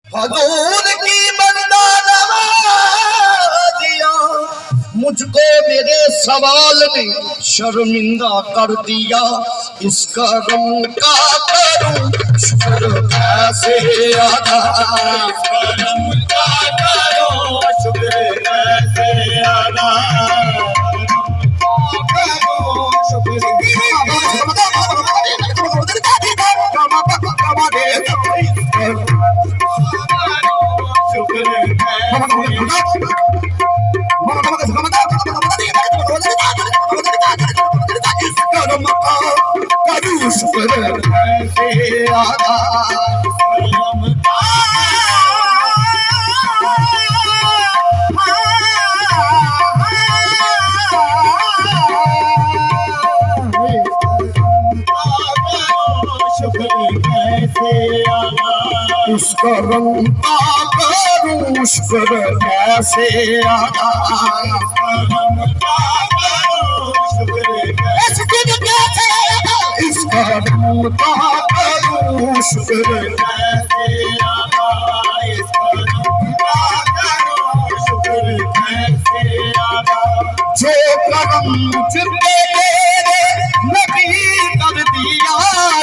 हजूर की बंदा नवाजिया, मुझको मेरे सवाल ने शर्मिंदा कर दिया। इसका गम का करूं शुक्र कैसे अदा, इसका गम का करूं शुक्र कैसे अदा। इसका रंग करूं शुक्र कैसे अदा, इसका रंग करूं शुक्र कैसे अदा, जो करम जितने मेरे नबी कर दिया।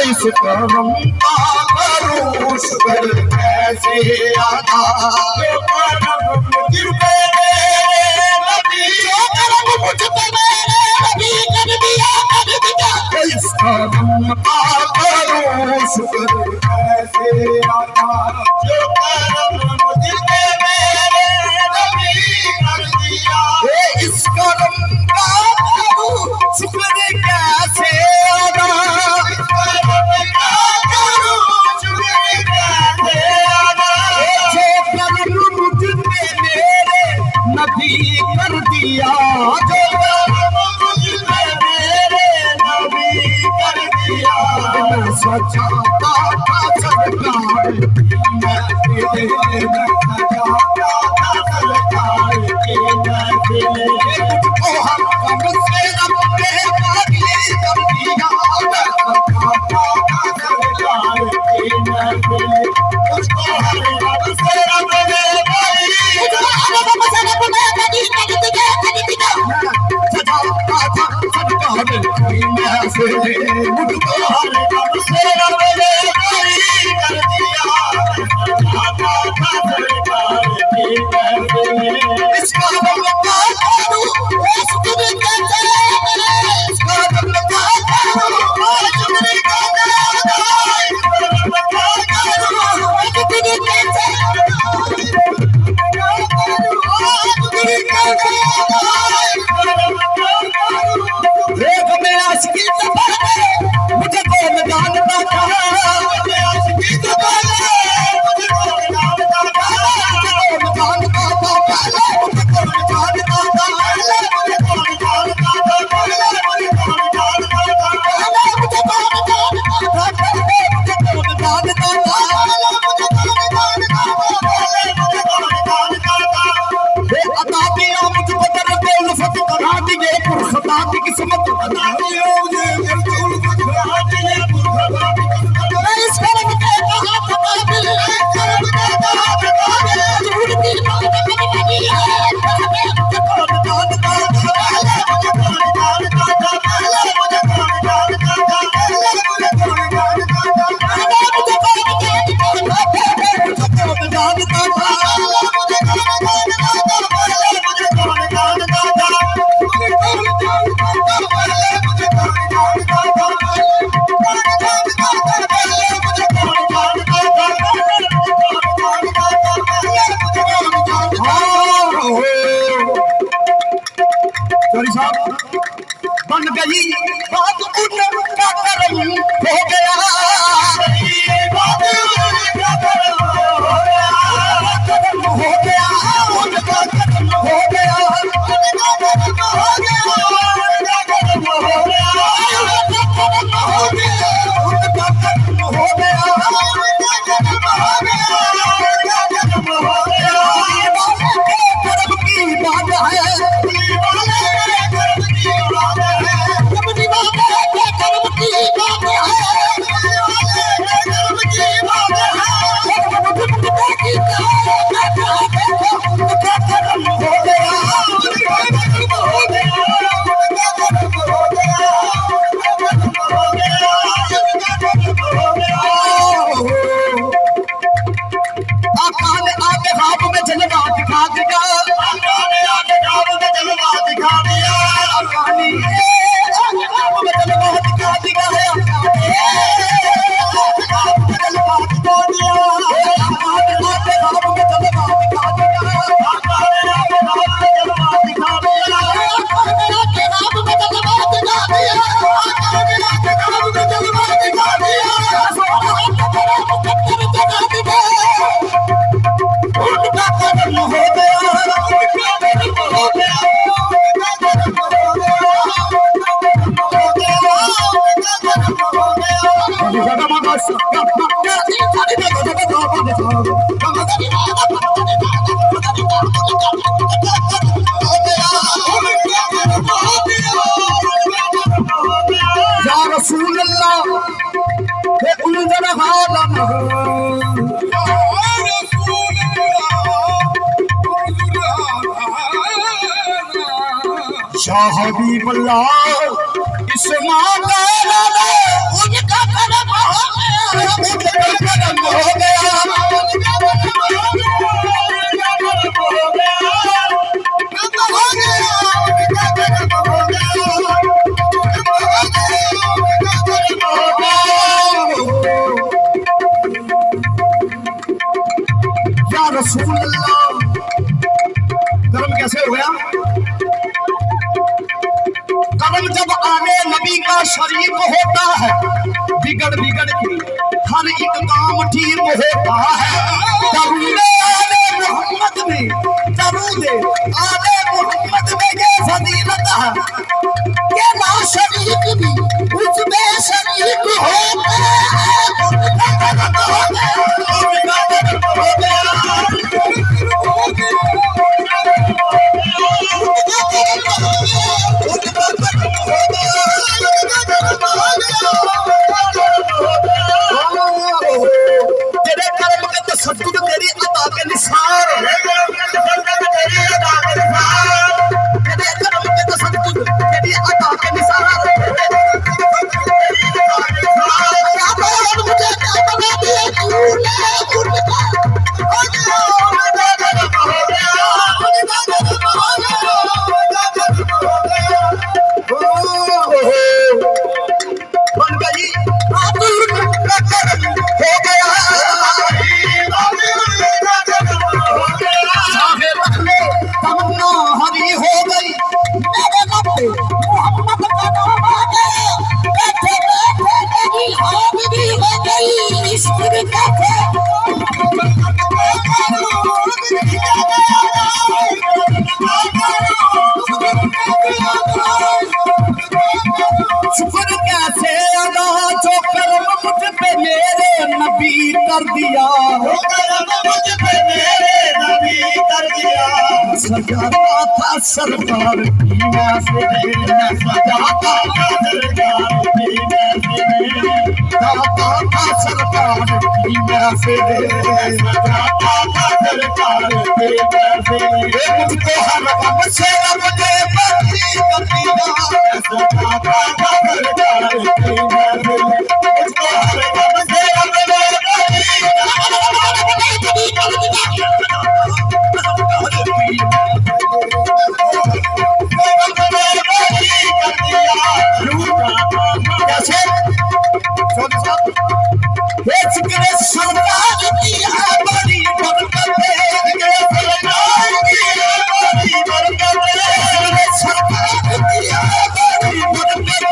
इस करम का करूं शुक्र कैसे अदा, जो करम जितने मेरे नबी, जो करम मुझपे मेरे नबी कर दिया। इस करम का करूं शुक्र कैसे अदा, जो करम मुझपे मेरे नबी कर दिया। इस करम का करूं शुक्र कैसे अदा, इस करम का करूं शुक्र कैसे अदा, जो करम मुझपे मेरे नबी कर दिया। जो करम मुझपे मेरे नबी कर दिया। मैं सजाता था सरकार बन गई बात उनका करम हो गया। या रसूल अल्लाह हे उलझन हालम शाह हबीब अल्लाह इस मांगा उनका कदम हो गया उनका कदम हो गया या रसूल अल्लाह कर्म कैसे हो गया कर्म जब आने नबी का शरीक होता है बिगड़ बिगड़ के हर एक काम ठीक होता है दरूद आले मोहम्मद में ये फजीलत है कि ना शरीक भी उसमें शरीक होता है तेरे कर्म के तसद्दुक तेरी अता के निसार तेरे कर्म के तसद्दुक तेरी अता के निसार शुक्र कैसे अदा जो कर्म मुझ पे मेरे नबी कर दिया मुझ पे मेरे नबी कर दिया सजाता था सरकार की महफिल सजाता था सरकार की महफिल सजाता था सरकार की महफिल सजाता था सरकार की महफिल मुझको हर गम से रब ने बख्शी कर दिया सजाता था सरकार की महफिल मुझको हर गम से रब ने सरकार की है बड़ी बरकत सरकार की है बड़ी बरकत सरकार की है बड़ी बरकत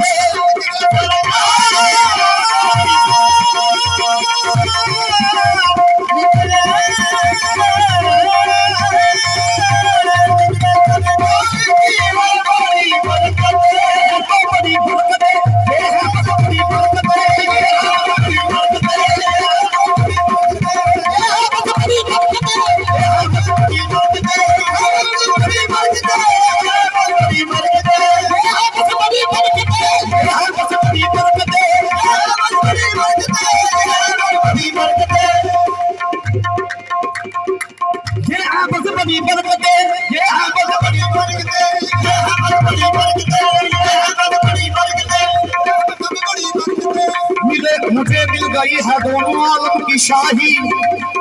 मुझे मिल गई है दोनों आलम की शाही,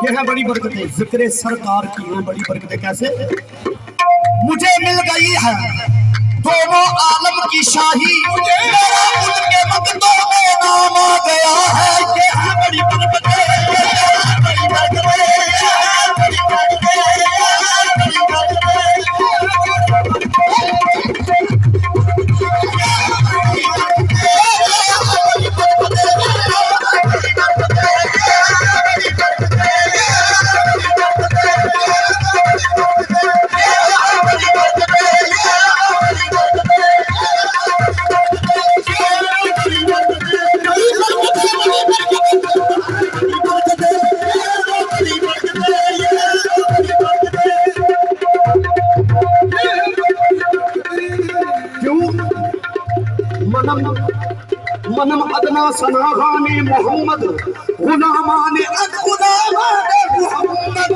ये है बड़ी बरकतें। जिक्र सरकार की है बड़ी बरकतें कैसे? मुझे मिल गई है दोनों आलम की शाही, मेरा उनके मकदों में नाम आ गया है। ये है बड़ी बरकतें, बड़ी बरकतें, बड़ी बरकतें। मनम अदना सनाहाने मोहम्मद गुलामाने अद गुलामाने मोहम्मद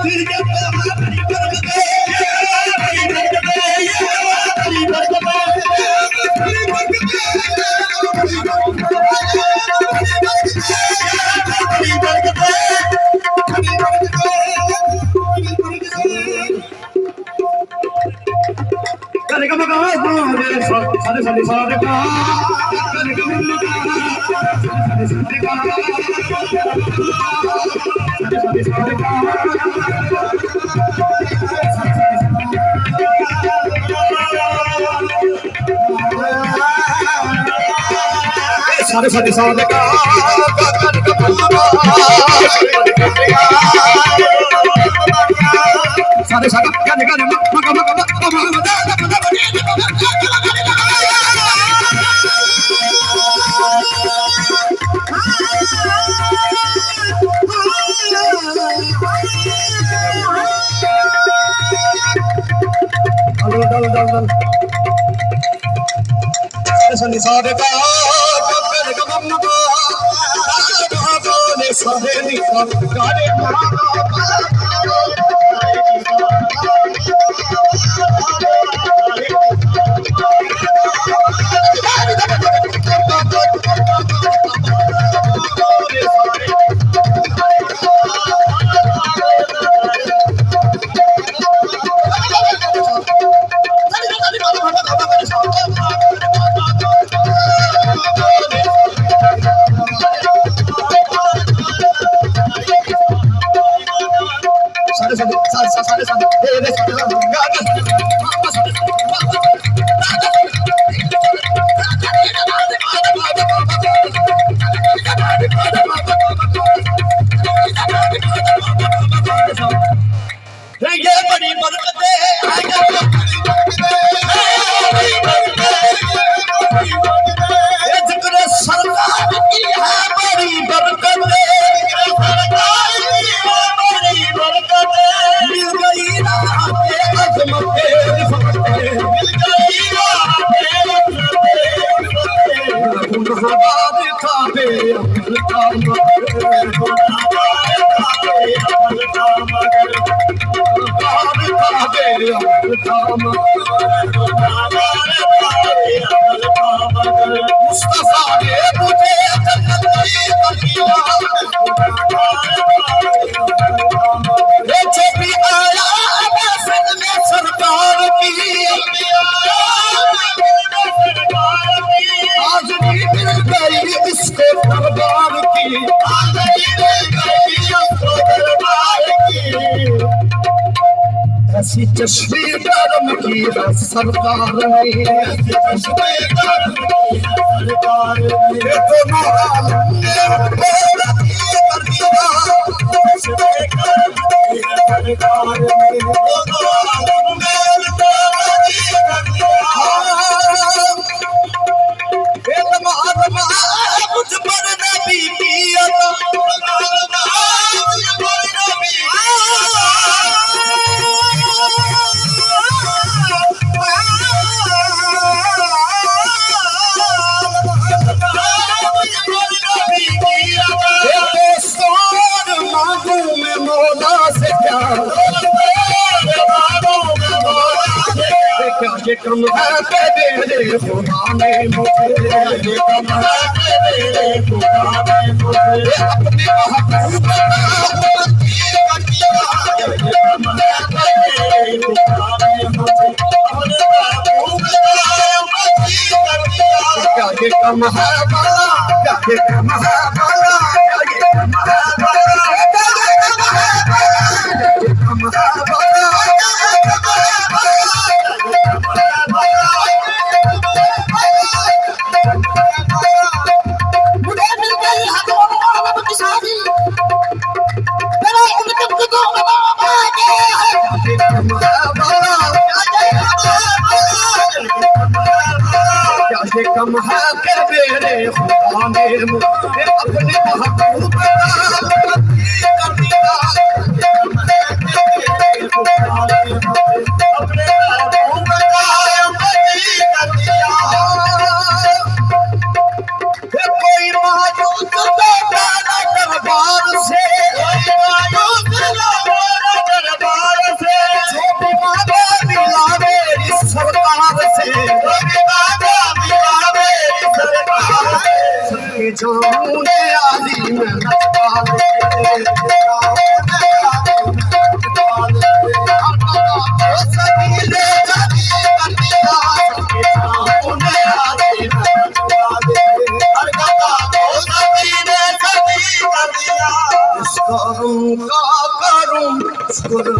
सारे सारे सारे का सारे सारे गाने गाने मगा मगा सारे सारे का ऐसी तस्वीर कर्म की सरकार ये कम है तेरे खुदा ने मुझे कम है तेरे खुदा ने मुझे अपने महबूब क्या ये कम है बाला क्या ये कम है बाला क्या ये कम है बाला कम है बाला कम है के मेरे खुदा ने मुझे अपने महबूब कर दिया अपने महबूब कर दिया छाऊने आली में नचवा ले करूं शुक्र